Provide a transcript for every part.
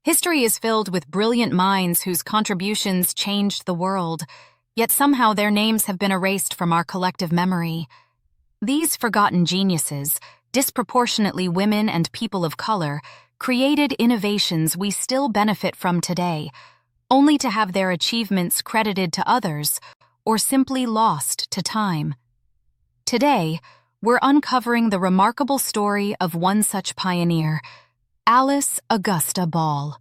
History is filled with brilliant minds whose contributions changed the world, yet somehow their names have been erased from our collective memory. These forgotten geniuses, disproportionately women and people of color, created innovations we still benefit from today, only to have their achievements credited to others or simply lost to time. Today, we're uncovering the remarkable story of one such pioneer, Alice Augusta Ball.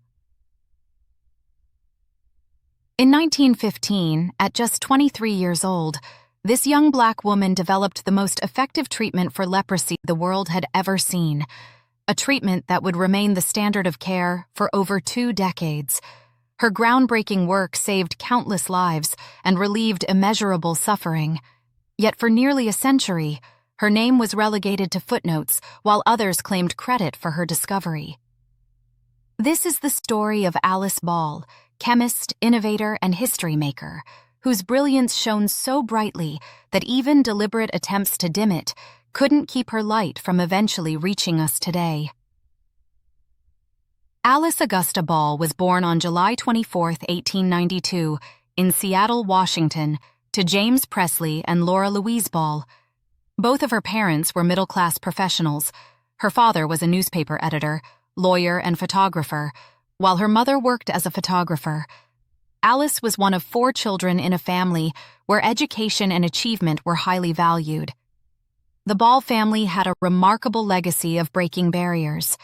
In 1915, at just 23 years old, this young black woman developed the most effective treatment for leprosy the world had ever seen, a treatment that would remain the standard of care for over 2 decades. Her groundbreaking work saved countless lives and relieved immeasurable suffering. Yet for nearly a century, her name was relegated to footnotes while others claimed credit for her discovery. This is the story of Alice Ball, chemist, innovator, and history maker, whose brilliance shone so brightly that even deliberate attempts to dim it couldn't keep her light from eventually reaching us today. Alice Augusta Ball was born on July 24, 1892, in Seattle, Washington, to James Presley and Laura Louise Ball. Both of her parents were middle-class professionals. Her father was a newspaper editor, lawyer, and photographer, while her mother worked as a photographer. Alice was one of 4 children in a family where education and achievement were highly valued. The Ball family had a remarkable legacy of breaking barriers.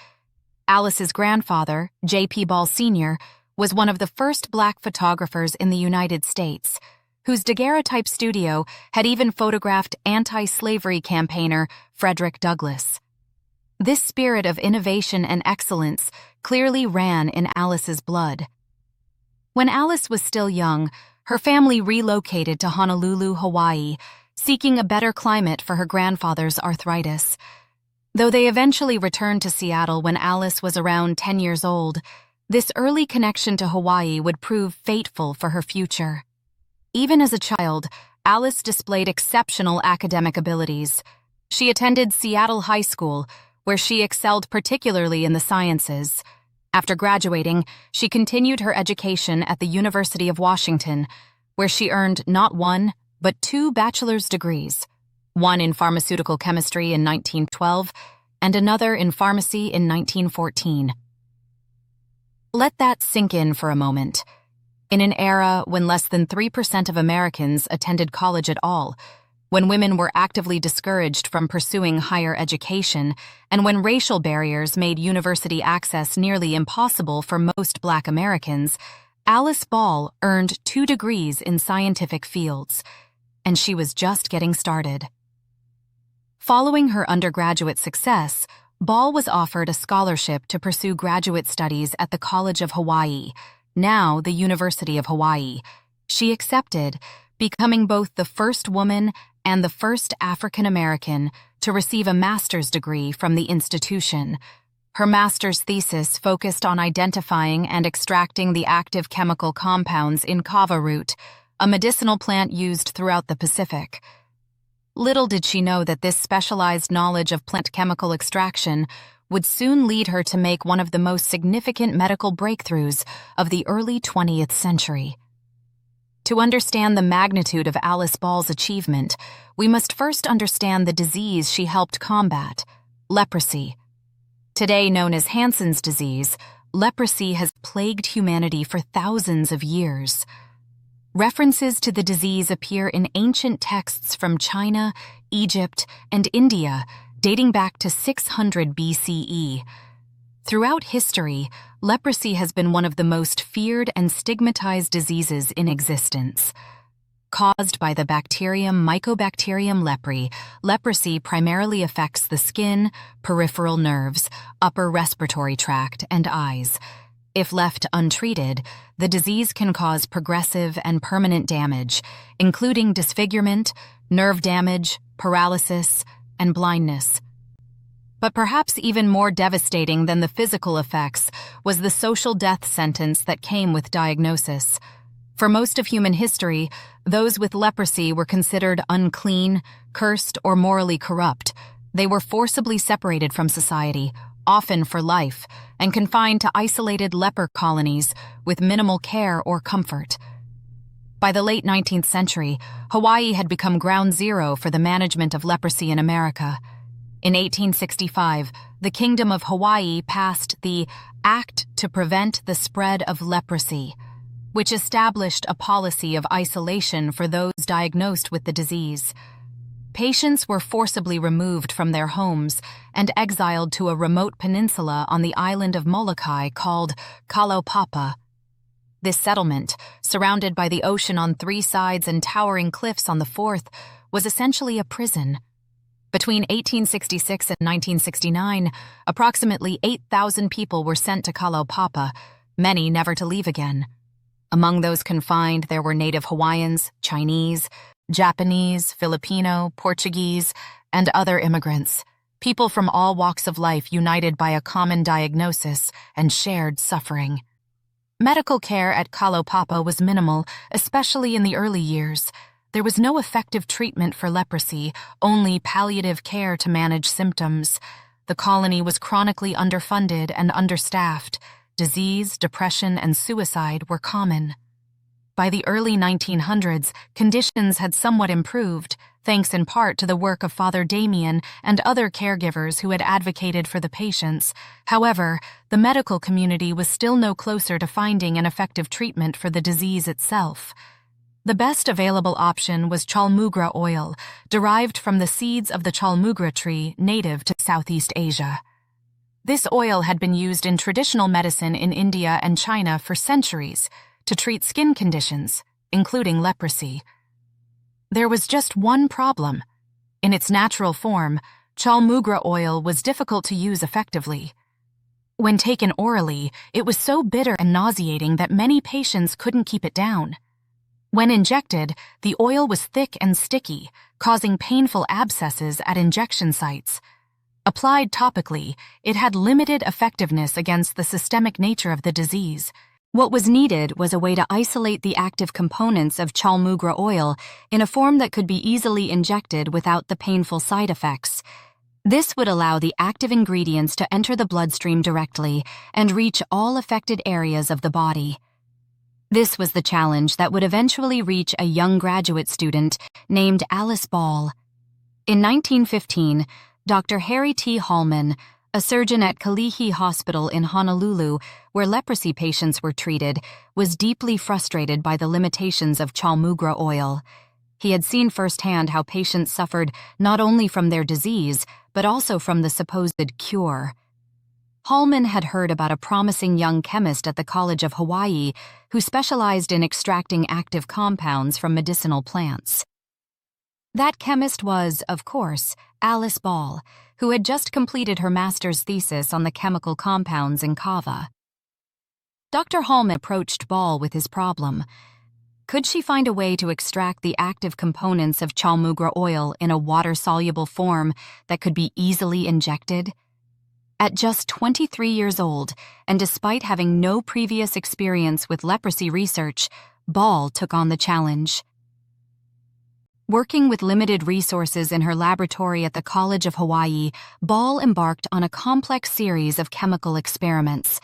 Alice's grandfather, J.P. Ball Sr., was one of the first black photographers in the United States, whose daguerreotype studio had even photographed anti-slavery campaigner Frederick Douglass. This spirit of innovation and excellence clearly ran in Alice's blood. When Alice was still young, her family relocated to Honolulu, Hawaii, seeking a better climate for her grandfather's arthritis. Though they eventually returned to Seattle when Alice was around 10 years old, this early connection to Hawaii would prove fateful for her future. Even as a child, Alice displayed exceptional academic abilities. She attended Seattle High School, where she excelled particularly in the sciences. After graduating, she continued her education at the University of Washington, where she earned not 1, but 2 bachelor's degrees, one in pharmaceutical chemistry in 1912 and another in pharmacy in 1914. Let that sink in for a moment. In an era when less than 3% of Americans attended college at all, when women were actively discouraged from pursuing higher education, and when racial barriers made university access nearly impossible for most Black Americans, Alice Ball earned 2 degrees in scientific fields, and she was just getting started. Following her undergraduate success, Ball was offered a scholarship to pursue graduate studies at the College of Hawaii, now the University of Hawaii. She accepted, becoming both the first woman and the first African American to receive a master's degree from the institution. Her master's thesis focused on identifying and extracting the active chemical compounds in kava root, a medicinal plant used throughout the Pacific. Little did she know that this specialized knowledge of plant chemical extraction would soon lead her to make one of the most significant medical breakthroughs of the early 20th century. To understand the magnitude of Alice Ball's achievement, we must first understand the disease she helped combat, leprosy. Today known as Hansen's disease, leprosy has plagued humanity for thousands of years. References to the disease appear in ancient texts from China, Egypt, and India, dating back to 600 BCE. Throughout history, leprosy has been one of the most feared and stigmatized diseases in existence. Caused by the bacterium Mycobacterium leprae, leprosy primarily affects the skin, peripheral nerves, upper respiratory tract, and eyes. If left untreated, the disease can cause progressive and permanent damage, including disfigurement, nerve damage, paralysis, and blindness. But perhaps even more devastating than the physical effects was the social death sentence that came with diagnosis. For most of human history, those with leprosy were considered unclean, cursed, or morally corrupt. They were forcibly separated from society, often for life, and confined to isolated leper colonies with minimal care or comfort. By the late 19th century, Hawaii had become ground zero for the management of leprosy in America. In 1865, the Kingdom of Hawaii passed the Act to Prevent the Spread of Leprosy, which established a policy of isolation for those diagnosed with the disease. Patients were forcibly removed from their homes and exiled to a remote peninsula on the island of Molokai called Kalaupapa. This settlement, surrounded by the ocean on 3 sides and towering cliffs on the 4th, was essentially a prison. Between 1866 and 1969, approximately 8,000 people were sent to Kalaupapa, many never to leave again. Among those confined, there were native Hawaiians, Chinese, Japanese, Filipino, Portuguese, and other immigrants, people from all walks of life united by a common diagnosis and shared suffering. Medical care at Kalaupapa was minimal, especially in the early years. There was no effective treatment for leprosy, only palliative care to manage symptoms. The colony was chronically underfunded and understaffed. Disease, depression, and suicide were common. By the early 1900s, conditions had somewhat improved, thanks in part to the work of Father Damien and other caregivers who had advocated for the patients. However, the medical community was still no closer to finding an effective treatment for the disease itself. The best available option was chaulmoogra oil, derived from the seeds of the chaulmoogra tree native to Southeast Asia. This oil had been used in traditional medicine in India and China for centuries to treat skin conditions, including leprosy. There was just one problem. In its natural form, chaulmoogra oil was difficult to use effectively. When taken orally, it was so bitter and nauseating that many patients couldn't keep it down. When injected, the oil was thick and sticky, causing painful abscesses at injection sites. Applied topically, it had limited effectiveness against the systemic nature of the disease. What was needed was a way to isolate the active components of chaulmoogra oil in a form that could be easily injected without the painful side effects. This would allow the active ingredients to enter the bloodstream directly and reach all affected areas of the body. This was the challenge that would eventually reach a young graduate student named Alice Ball. In 1915, Dr. Harry T. Hallman, a surgeon at Kalihi Hospital in Honolulu, where leprosy patients were treated, was deeply frustrated by the limitations of chaulmoogra oil. He had seen firsthand how patients suffered not only from their disease, but also from the supposed cure. Hallman had heard about a promising young chemist at the College of Hawaii who specialized in extracting active compounds from medicinal plants. That chemist was, of course, Alice Ball, who had just completed her master's thesis on the chemical compounds in kava. Dr. Hallman approached Ball with his problem. Could she find a way to extract the active components of chaulmoogra oil in a water-soluble form that could be easily injected? At just 23 years old, and despite having no previous experience with leprosy research, Ball took on the challenge. Working with limited resources in her laboratory at the College of Hawaii, Ball embarked on a complex series of chemical experiments.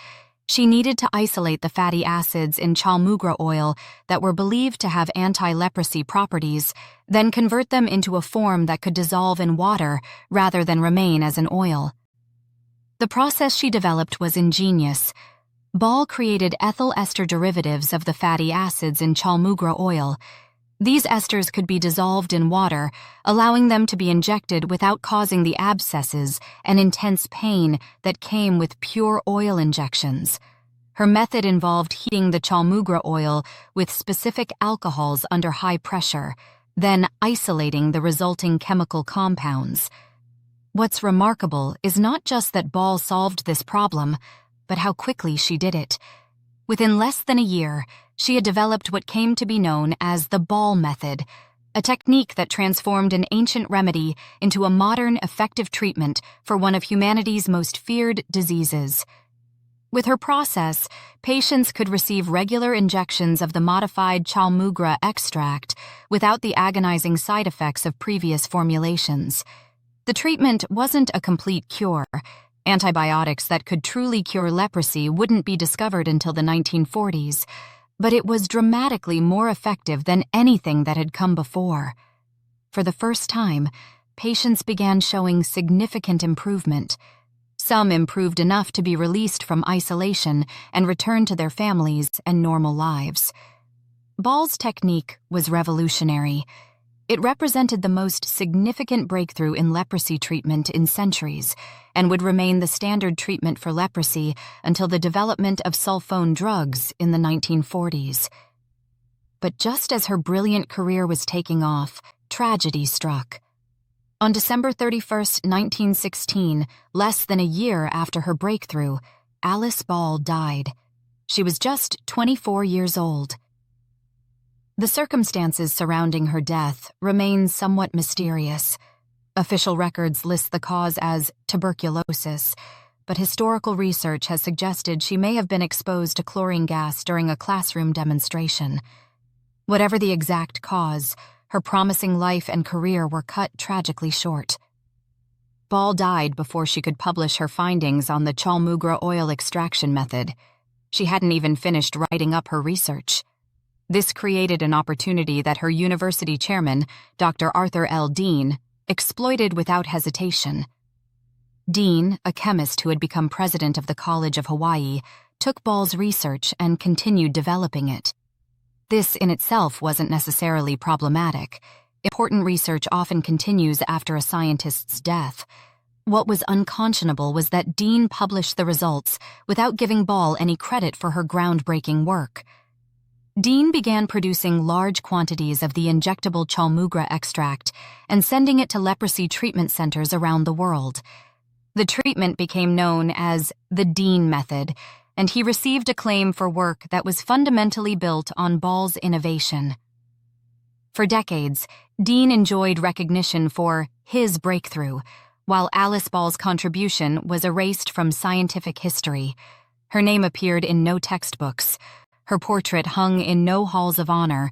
She needed to isolate the fatty acids in chaulmoogra oil that were believed to have anti-leprosy properties, then convert them into a form that could dissolve in water rather than remain as an oil. The process she developed was ingenious. Ball created ethyl ester derivatives of the fatty acids in chaulmoogra oil. These esters could be dissolved in water, allowing them to be injected without causing the abscesses and intense pain that came with pure oil injections. Her method involved heating the chaulmoogra oil with specific alcohols under high pressure, then isolating the resulting chemical compounds. What's remarkable is not just that Ball solved this problem, but how quickly she did it. Within less than a year, she had developed what came to be known as the Ball method, a technique that transformed an ancient remedy into a modern, effective treatment for one of humanity's most feared diseases. With her process, patients could receive regular injections of the modified chaulmoogra extract without the agonizing side effects of previous formulations. The treatment wasn't a complete cure. Antibiotics that could truly cure leprosy wouldn't be discovered until the 1940s, but it was dramatically more effective than anything that had come before. For the first time, patients began showing significant improvement. Some improved enough to be released from isolation and returned to their families and normal lives. Ball's technique was revolutionary. It represented the most significant breakthrough in leprosy treatment in centuries and would remain the standard treatment for leprosy until the development of sulfone drugs in the 1940s. But just as her brilliant career was taking off, tragedy struck. On December 31, 1916, less than a year after her breakthrough, Alice Ball died. She was just 24 years old. The circumstances surrounding her death remain somewhat mysterious. Official records list the cause as tuberculosis, but historical research has suggested she may have been exposed to chlorine gas during a classroom demonstration. Whatever the exact cause, her promising life and career were cut tragically short. Ball died before she could publish her findings on the chaulmoogra oil extraction method. She hadn't even finished writing up her research. This created an opportunity that her university chairman, Dr. Arthur L. Dean, exploited without hesitation. Dean, a chemist who had become president of the College of Hawaii, took Ball's research and continued developing it. This in itself wasn't necessarily problematic. Important research often continues after a scientist's death. What was unconscionable was that Dean published the results without giving Ball any credit for her groundbreaking work. Dean began producing large quantities of the injectable chaulmoogra extract and sending it to leprosy treatment centers around the world. The treatment became known as the Dean method, and he received acclaim for work that was fundamentally built on Ball's innovation. For decades, Dean enjoyed recognition for his breakthrough, while Alice Ball's contribution was erased from scientific history. Her name appeared in no textbooks. Her portrait hung in no halls of honor.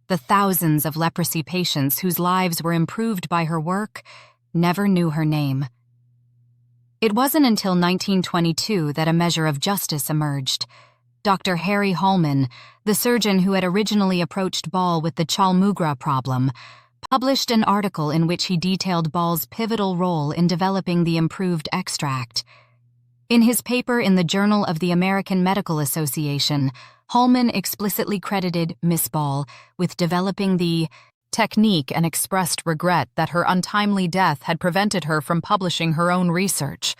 The thousands of leprosy patients whose lives were improved by her work never knew her name. It wasn't until 1922 that a measure of justice emerged. Dr. Harry Hallman, the surgeon who had originally approached Ball with the chaulmoogra problem, published an article in which he detailed Ball's pivotal role in developing the improved extract. In his paper in the Journal of the American Medical Association, Hallman explicitly credited Miss Ball with developing the technique and expressed regret that her untimely death had prevented her from publishing her own research.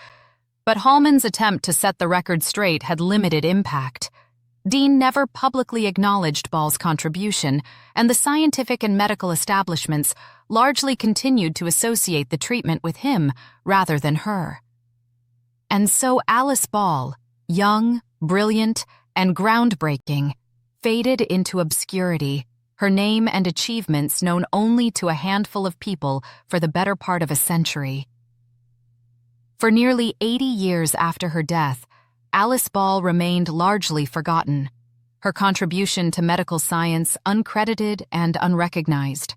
But Hallman's attempt to set the record straight had limited impact. Dean never publicly acknowledged Ball's contribution, and the scientific and medical establishments largely continued to associate the treatment with him rather than her. And so Alice Ball, young, brilliant, and groundbreaking, faded into obscurity, her name and achievements known only to a handful of people for the better part of a century. For nearly 80 years after her death, Alice Ball remained largely forgotten, her contribution to medical science uncredited and unrecognized.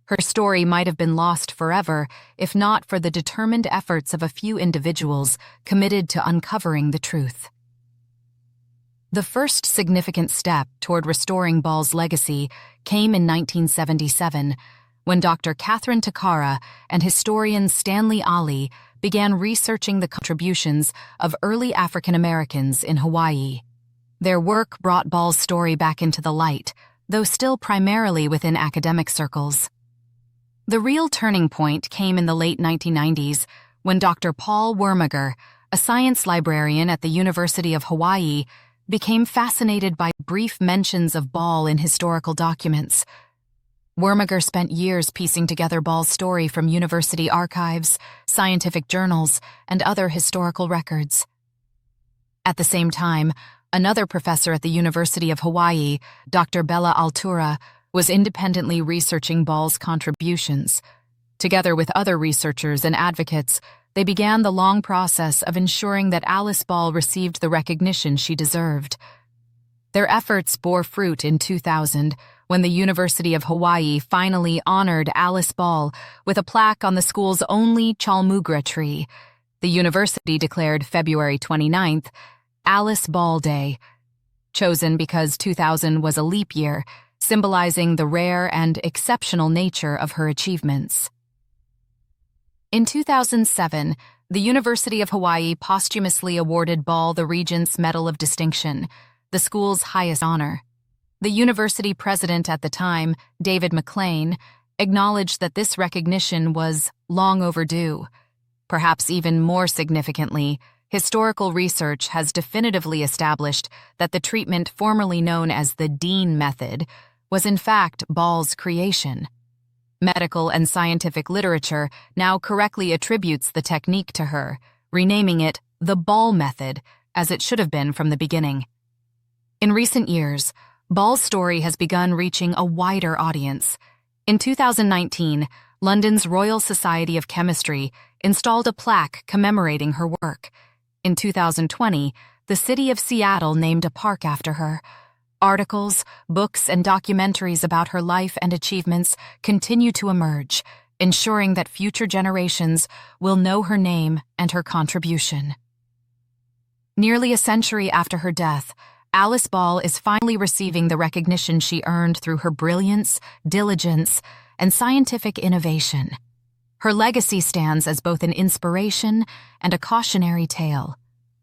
Her story might have been lost forever if not for the determined efforts of a few individuals committed to uncovering the truth. The first significant step toward restoring Ball's legacy came in 1977, when Dr. Catherine Takara and historian Stanley Ali began researching the contributions of early African Americans in Hawaii. Their work brought Ball's story back into the light, though still primarily within academic circles. The real turning point came in the late 1990s when Dr. Paul Wormiger, a science librarian at the University of Hawaii, became fascinated by brief mentions of Ball in historical documents. Wormiger spent years piecing together Ball's story from university archives, scientific journals, and other historical records. At the same time, another professor at the University of Hawaii, Dr. Bella Altura, was independently researching Ball's contributions. Together with other researchers and advocates, they began the long process of ensuring that Alice Ball received the recognition she deserved. Their efforts bore fruit in 2000, when the University of Hawaii finally honored Alice Ball with a plaque on the school's only chaulmoogra tree. The university declared February 29th Alice Ball Day, chosen because 2000 was a leap year, symbolizing the rare and exceptional nature of her achievements. In 2007, the University of Hawaii posthumously awarded Ball the Regents Medal of Distinction, the school's highest honor. The university president at the time, David McLean, acknowledged that this recognition was long overdue. Perhaps even more significantly, historical research has definitively established that the treatment formerly known as the Dean method was in fact Ball's creation. Medical and scientific literature now correctly attributes the technique to her, renaming it the Ball method, as it should have been from the beginning. In recent years, Ball's story has begun reaching a wider audience. In 2019, London's Royal Society of Chemistry installed a plaque commemorating her work. In 2020, the city of Seattle named a park after her. Articles, books, and documentaries about her life and achievements continue to emerge, ensuring that future generations will know her name and her contribution. Nearly a century after her death, Alice Ball is finally receiving the recognition she earned through her brilliance, diligence, and scientific innovation. Her legacy stands as both an inspiration and a cautionary tale,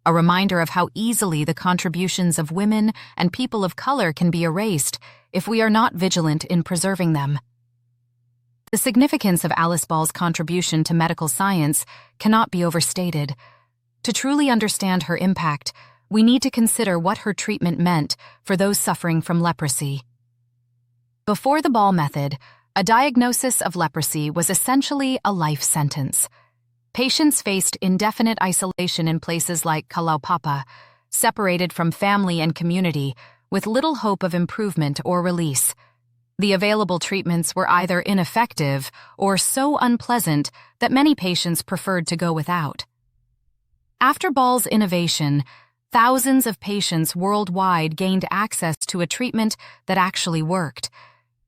a reminder of how easily the contributions of women and people of color can be erased if we are not vigilant in preserving them. The significance of Alice Ball's contribution to medical science cannot be overstated. To truly understand her impact, we need to consider what her treatment meant for those suffering from leprosy. Before the Ball method, a diagnosis of leprosy was essentially a life sentence. Patients faced indefinite isolation in places like Kalaupapa, separated from family and community, with little hope of improvement or release. The available treatments were either ineffective or so unpleasant that many patients preferred to go without. After Ball's innovation, thousands of patients worldwide gained access to a treatment that actually worked.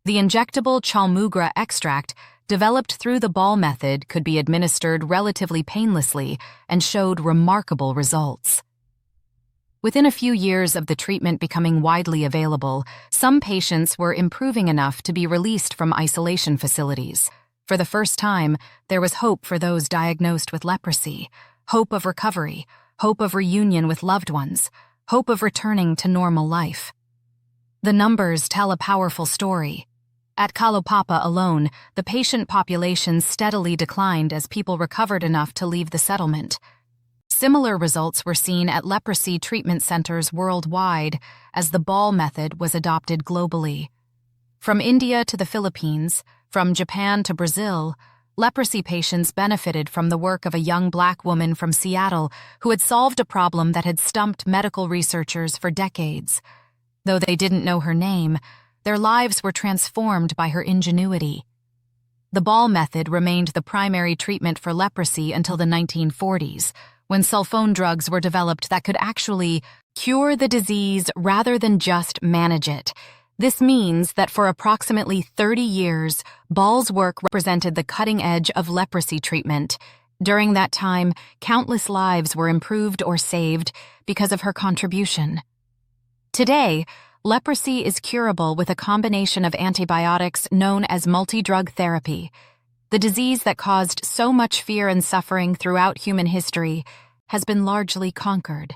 The injectable chaulmoogra extract, developed through the Ball method, could be administered relatively painlessly and showed remarkable results. Within a few years of the treatment becoming widely available, some patients were improving enough to be released from isolation facilities. For the first time, there was hope for those diagnosed with leprosy, hope of recovery, hope of reunion with loved ones, hope of returning to normal life. The numbers tell a powerful story. At Kalaupapa alone, the patient population steadily declined as people recovered enough to leave the settlement. Similar results were seen at leprosy treatment centers worldwide as the Ball method was adopted globally. From India to the Philippines, from Japan to Brazil, leprosy patients benefited from the work of a young Black woman from Seattle who had solved a problem that had stumped medical researchers for decades. Though they didn't know her name, their lives were transformed by her ingenuity. The Ball method remained the primary treatment for leprosy until the 1940s, when sulfone drugs were developed that could actually cure the disease rather than just manage it. This means that for approximately 30 years, Ball's work represented the cutting edge of leprosy treatment. During that time, countless lives were improved or saved because of her contribution. Today, leprosy is curable with a combination of antibiotics known as multi-drug therapy. The disease that caused so much fear and suffering throughout human history has been largely conquered.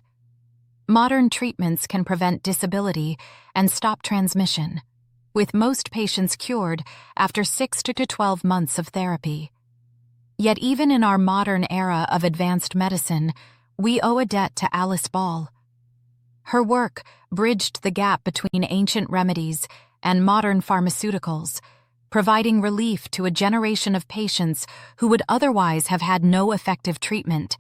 Modern treatments can prevent disability and stop transmission, with most patients cured after 6 to 12 months of therapy. Yet even in our modern era of advanced medicine, we owe a debt to Alice Ball. Her work bridged the gap between ancient remedies and modern pharmaceuticals, providing relief to a generation of patients who would otherwise have had no effective treatment.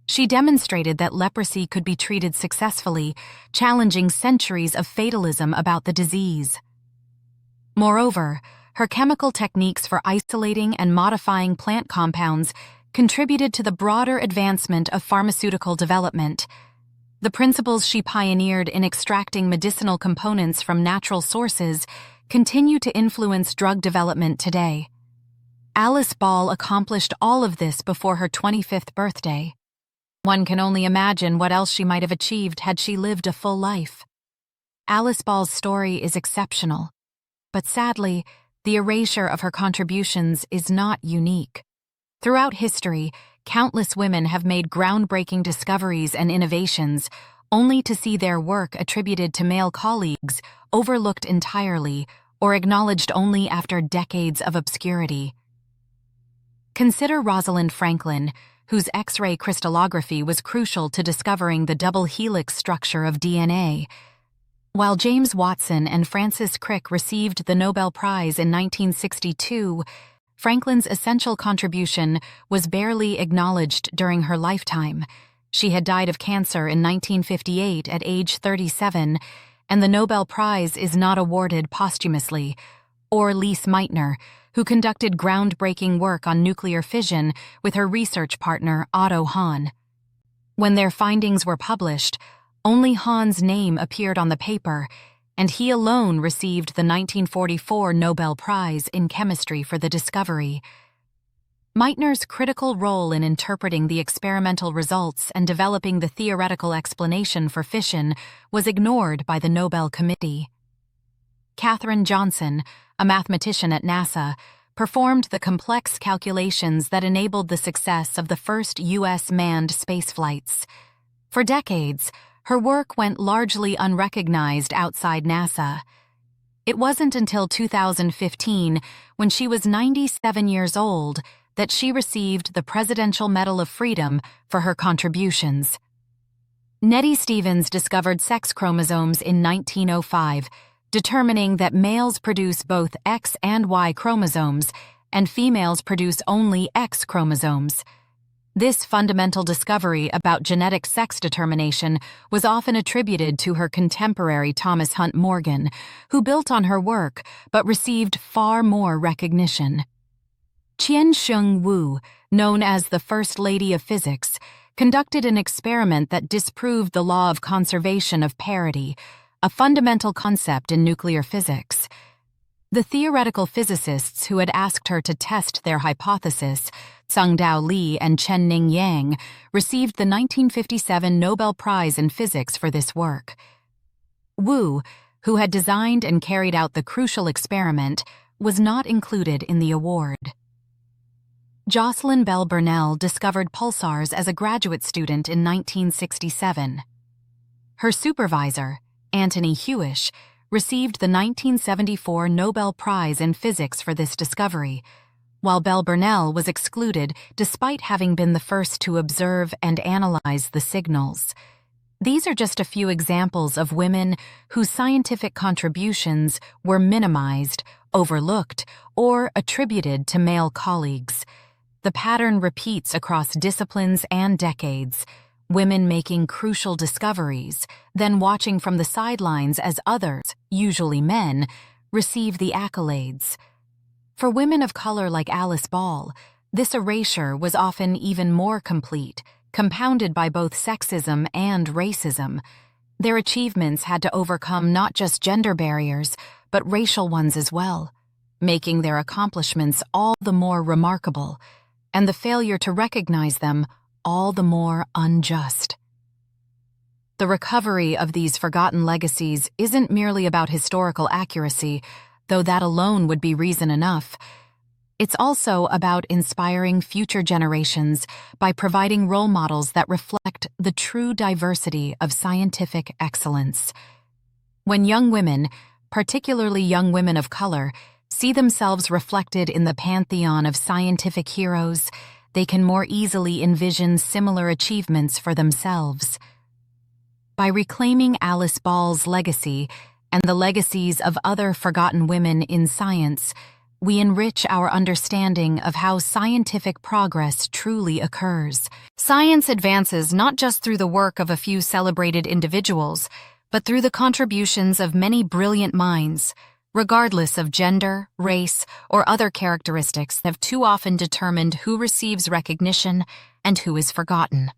She demonstrated that leprosy could be treated successfully, challenging centuries of fatalism about the disease. Moreover, her chemical techniques for isolating and modifying plant compounds contributed to the broader advancement of pharmaceutical development. The principles she pioneered in extracting medicinal components from natural sources continue to influence drug development today. Alice Ball accomplished all of this before her 25th birthday. One can only imagine what else she might have achieved had she lived a full life. Alice Ball's story is exceptional, but sadly, the erasure of her contributions is not unique. Throughout history, countless women have made groundbreaking discoveries and innovations, only to see their work attributed to male colleagues overlooked entirely or acknowledged only after decades of obscurity. Consider Rosalind Franklin, whose X-ray crystallography was crucial to discovering the double helix structure of DNA. While James Watson and Francis Crick received the Nobel Prize in 1962, Franklin's essential contribution was barely acknowledged during her lifetime. She had died of cancer in 1958 at age 37, and the Nobel Prize is not awarded posthumously. Or Lise Meitner, who conducted groundbreaking work on nuclear fission with her research partner Otto Hahn. When their findings were published, only Hahn's name appeared on the paper, and he alone received the 1944 Nobel Prize in Chemistry for the discovery. Meitner's critical role in interpreting the experimental results and developing the theoretical explanation for fission was ignored by the Nobel Committee. Katherine Johnson, a mathematician at NASA, performed the complex calculations that enabled the success of the first U.S. manned spaceflights. For decades, her work went largely unrecognized outside NASA. It wasn't until 2015, when she was 97 years old, that she received the Presidential Medal of Freedom for her contributions. Nettie Stevens discovered sex chromosomes in 1905, determining that males produce both X and Y chromosomes, and females produce only X chromosomes. This fundamental discovery about genetic sex determination was often attributed to her contemporary Thomas Hunt Morgan, who built on her work but received far more recognition. Chien-Shiung Wu, known as the First Lady of Physics, conducted an experiment that disproved the law of conservation of parity, a fundamental concept in nuclear physics. The theoretical physicists who had asked her to test their hypothesis, Tsang-Dao Li and Chen-Ning Yang, received the 1957 Nobel Prize in Physics for this work. Wu, who had designed and carried out the crucial experiment, was not included in the award. Jocelyn Bell Burnell discovered pulsars as a graduate student in 1967. Her supervisor, Anthony Hewish, received the 1974 Nobel Prize in Physics for this discovery, while Bell Burnell was excluded despite having been the first to observe and analyze the signals. These are just a few examples of women whose scientific contributions were minimized, overlooked, or attributed to male colleagues. The pattern repeats across disciplines and decades, women making crucial discoveries, then watching from the sidelines as others, usually men, receive the accolades. For women of color like Alice Ball, this erasure was often even more complete, compounded by both sexism and racism. Their achievements had to overcome not just gender barriers, but racial ones as well, making their accomplishments all the more remarkable, and the failure to recognize them all the more unjust. The recovery of these forgotten legacies isn't merely about historical accuracy, though that alone would be reason enough. It's also about inspiring future generations by providing role models that reflect the true diversity of scientific excellence. When young women, particularly young women of color, see themselves reflected in the pantheon of scientific heroes, they can more easily envision similar achievements for themselves. By reclaiming Alice Ball's legacy and the legacies of other forgotten women in science, we enrich our understanding of how scientific progress truly occurs. Science advances not just through the work of a few celebrated individuals, but through the contributions of many brilliant minds, regardless of gender, race, or other characteristics that have too often determined who receives recognition and who is forgotten.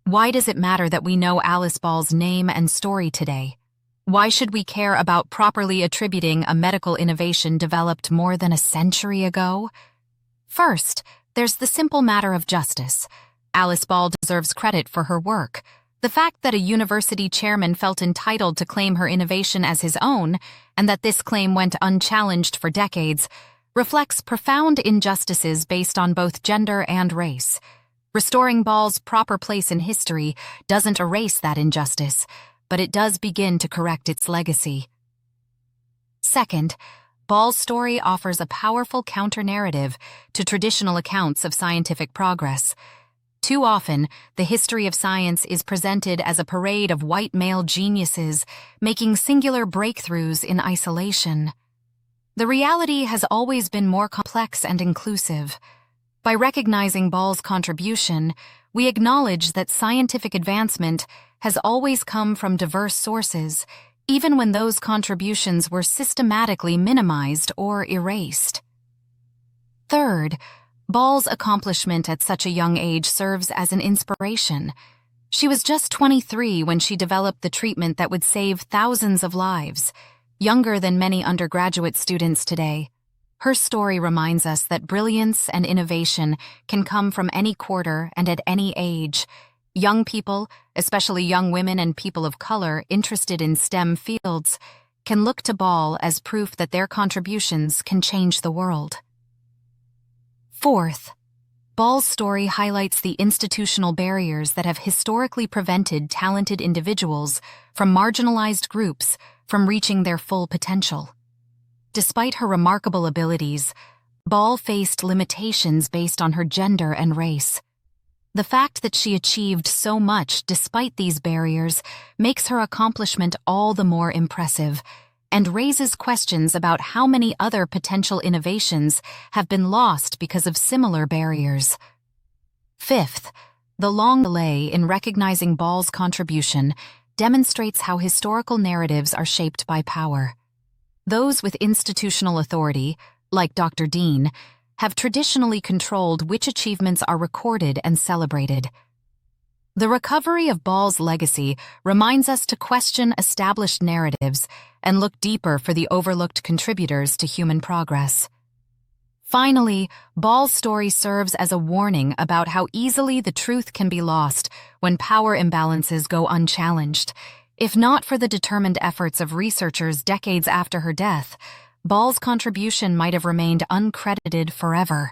Why does it matter that we know Alice Ball's name and story today? Why should we care about properly attributing a medical innovation developed more than a century ago? First, there's the simple matter of justice. Alice Ball deserves credit for her work. The fact that a university chairman felt entitled to claim her innovation as his own, and that this claim went unchallenged for decades, reflects profound injustices based on both gender and race. Restoring Ball's proper place in history doesn't erase that injustice, but it does begin to correct its legacy. Second, Ball's story offers a powerful counter-narrative to traditional accounts of scientific progress. Too often, the history of science is presented as a parade of white male geniuses making singular breakthroughs in isolation. The reality has always been more complex and inclusive. By recognizing Ball's contribution, we acknowledge that scientific advancement has always come from diverse sources, even when those contributions were systematically minimized or erased. Third, Ball's accomplishment at such a young age serves as an inspiration. She was just 23 when she developed the treatment that would save thousands of lives, younger than many undergraduate students today. Her story reminds us that brilliance and innovation can come from any quarter and at any age. Young people, especially young women and people of color interested in STEM fields, can look to Ball as proof that their contributions can change the world. Fourth, Ball's story highlights the institutional barriers that have historically prevented talented individuals from marginalized groups from reaching their full potential. Despite her remarkable abilities, Ball faced limitations based on her gender and race. The fact that she achieved so much despite these barriers makes her accomplishment all the more impressive and raises questions about how many other potential innovations have been lost because of similar barriers. Fifth, the long delay in recognizing Ball's contribution demonstrates how historical narratives are shaped by power. Those with institutional authority, like Dr. Dean, have traditionally controlled which achievements are recorded and celebrated. The recovery of Ball's legacy reminds us to question established narratives and look deeper for the overlooked contributors to human progress. Finally, Ball's story serves as a warning about how easily the truth can be lost when power imbalances go unchallenged. If not for the determined efforts of researchers decades after her death, Ball's contribution might have remained uncredited forever.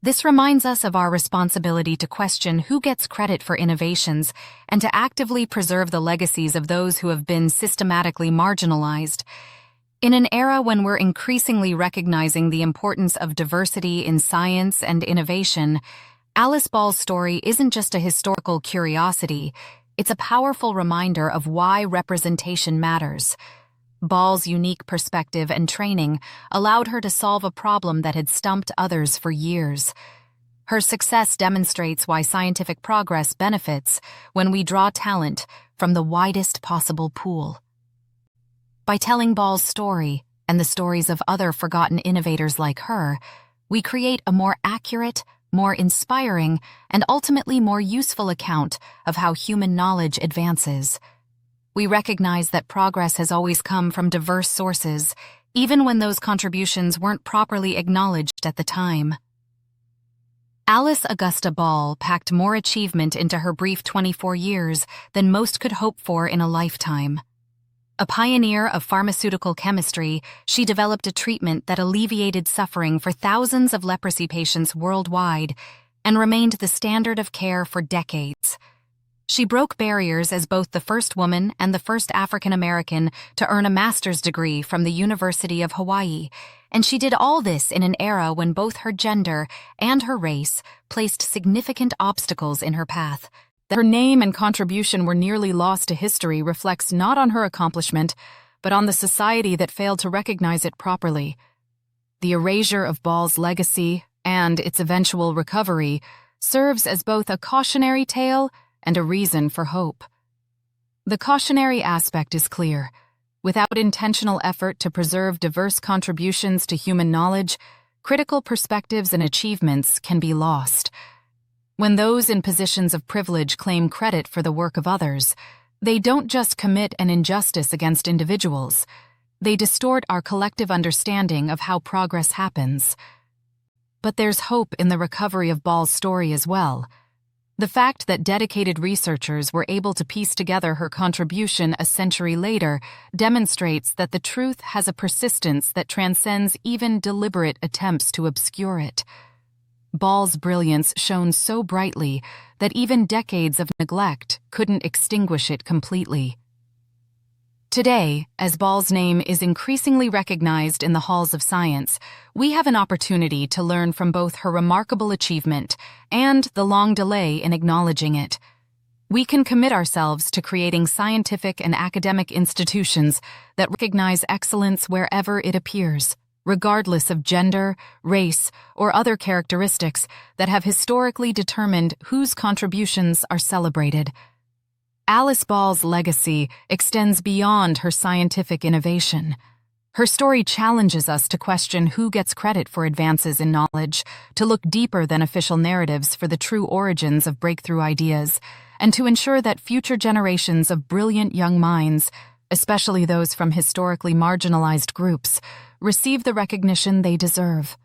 This reminds us of our responsibility to question who gets credit for innovations and to actively preserve the legacies of those who have been systematically marginalized. In an era when we're increasingly recognizing the importance of diversity in science and innovation, Alice Ball's story isn't just a historical curiosity, it's a powerful reminder of why representation matters. Ball's unique perspective and training allowed her to solve a problem that had stumped others for years. Her success demonstrates why scientific progress benefits when we draw talent from the widest possible pool. By telling Ball's story and the stories of other forgotten innovators like her, we create a more accurate, more inspiring, and ultimately more useful account of how human knowledge advances. We recognize that progress has always come from diverse sources, even when those contributions weren't properly acknowledged at the time. Alice Augusta Ball packed more achievement into her brief 24 years than most could hope for in a lifetime. A pioneer of pharmaceutical chemistry, she developed a treatment that alleviated suffering for thousands of leprosy patients worldwide and remained the standard of care for decades. She broke barriers as both the first woman and the first African American to earn a master's degree from the University of Hawaii, and she did all this in an era when both her gender and her race placed significant obstacles in her path. That her name and contribution were nearly lost to history reflects not on her accomplishment, but on the society that failed to recognize it properly. The erasure of Ball's legacy and its eventual recovery serves as both a cautionary tale and a reason for hope. The cautionary aspect is clear. Without intentional effort to preserve diverse contributions to human knowledge, critical perspectives and achievements can be lost. When those in positions of privilege claim credit for the work of others, they don't just commit an injustice against individuals, they distort our collective understanding of how progress happens. But there's hope in the recovery of Ball's story as well. The fact that dedicated researchers were able to piece together her contribution a century later demonstrates that the truth has a persistence that transcends even deliberate attempts to obscure it. Ball's brilliance shone so brightly that even decades of neglect couldn't extinguish it completely. Today, as Ball's name is increasingly recognized in the halls of science, we have an opportunity to learn from both her remarkable achievement and the long delay in acknowledging it. We can commit ourselves to creating scientific and academic institutions that recognize excellence wherever it appears, regardless of gender, race, or other characteristics that have historically determined whose contributions are celebrated. Alice Ball's legacy extends beyond her scientific innovation. Her story challenges us to question who gets credit for advances in knowledge, to look deeper than official narratives for the true origins of breakthrough ideas, and to ensure that future generations of brilliant young minds, especially those from historically marginalized groups, receive the recognition they deserve.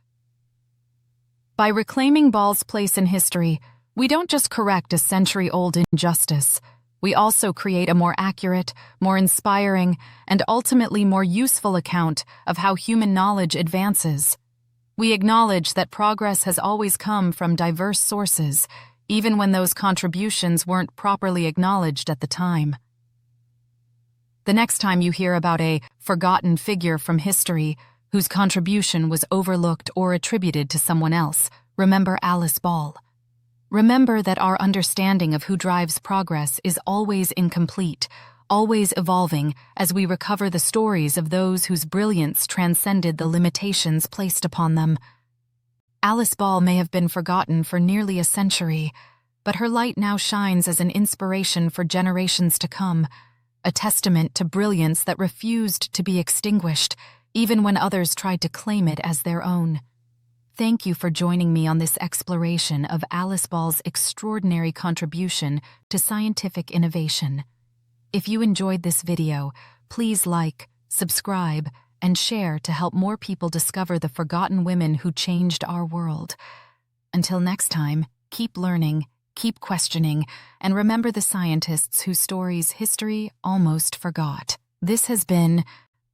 By reclaiming Ball's place in history, we don't just correct a century-old injustice. We also create a more accurate, more inspiring, and ultimately more useful account of how human knowledge advances. We acknowledge that progress has always come from diverse sources, even when those contributions weren't properly acknowledged at the time. The next time you hear about a forgotten figure from history whose contribution was overlooked or attributed to someone else, remember Alice Ball. Remember that our understanding of who drives progress is always incomplete, always evolving as we recover the stories of those whose brilliance transcended the limitations placed upon them. Alice Ball may have been forgotten for nearly a century, but her light now shines as an inspiration for generations to come, a testament to brilliance that refused to be extinguished, even when others tried to claim it as their own. Thank you for joining me on this exploration of Alice Ball's extraordinary contribution to scientific innovation. If you enjoyed this video, please like, subscribe, and share to help more people discover the forgotten women who changed our world. Until next time, keep learning, keep questioning, and remember the scientists whose stories history almost forgot. This has been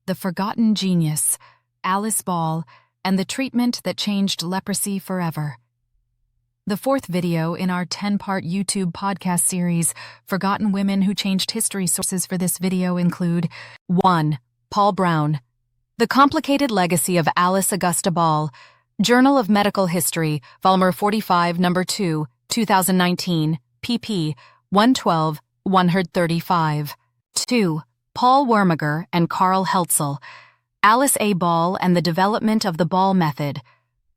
The Forgotten Genius, Alice Ball, and the treatment that changed leprosy forever. The fourth video in our 10-part YouTube podcast series, Forgotten Women Who Changed History. Sources for this video include 1. Paul Brown. The Complicated Legacy of Alice Augusta Ball. Journal of Medical History, Volume 45, No. 2, 2019, pp. 112-135. 2. Paul Wermiger and Carl Heltzel. Alice A. Ball and the Development of the Ball Method.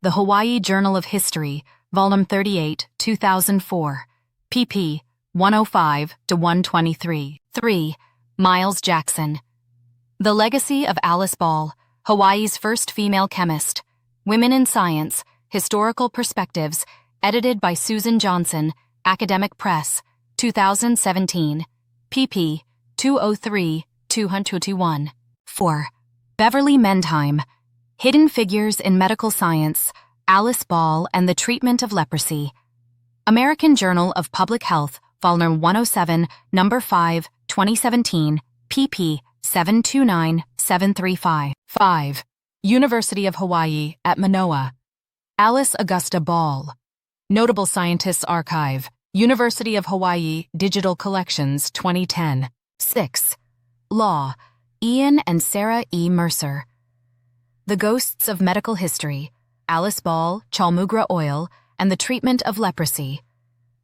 The Hawaii Journal of History, Volume 38, 2004, pp. 105-123. 3. Miles Jackson. The Legacy of Alice Ball, Hawaii's First Female Chemist. Women in Science, Historical Perspectives, edited by Susan Johnson, Academic Press, 2017, pp. 203-221. 4. Beverly Mendheim. Hidden Figures in Medical Science, Alice Ball and the Treatment of Leprosy. American Journal of Public Health, Volume 107, No. 5, 2017, pp. 729-735. 5. University of Hawaii at Manoa. Alice Augusta Ball. Notable Scientists Archive, University of Hawaii Digital Collections, 2010. 6. Law, Ian and Sarah E. Mercer. The Ghosts of Medical History, Alice Ball, Chaulmoogra Oil, and the Treatment of Leprosy.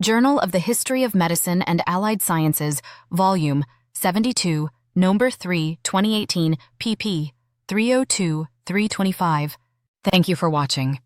Journal of the History of Medicine and Allied Sciences, Volume 72, No. 3, 2018, pp. 302-325. Thank you for watching.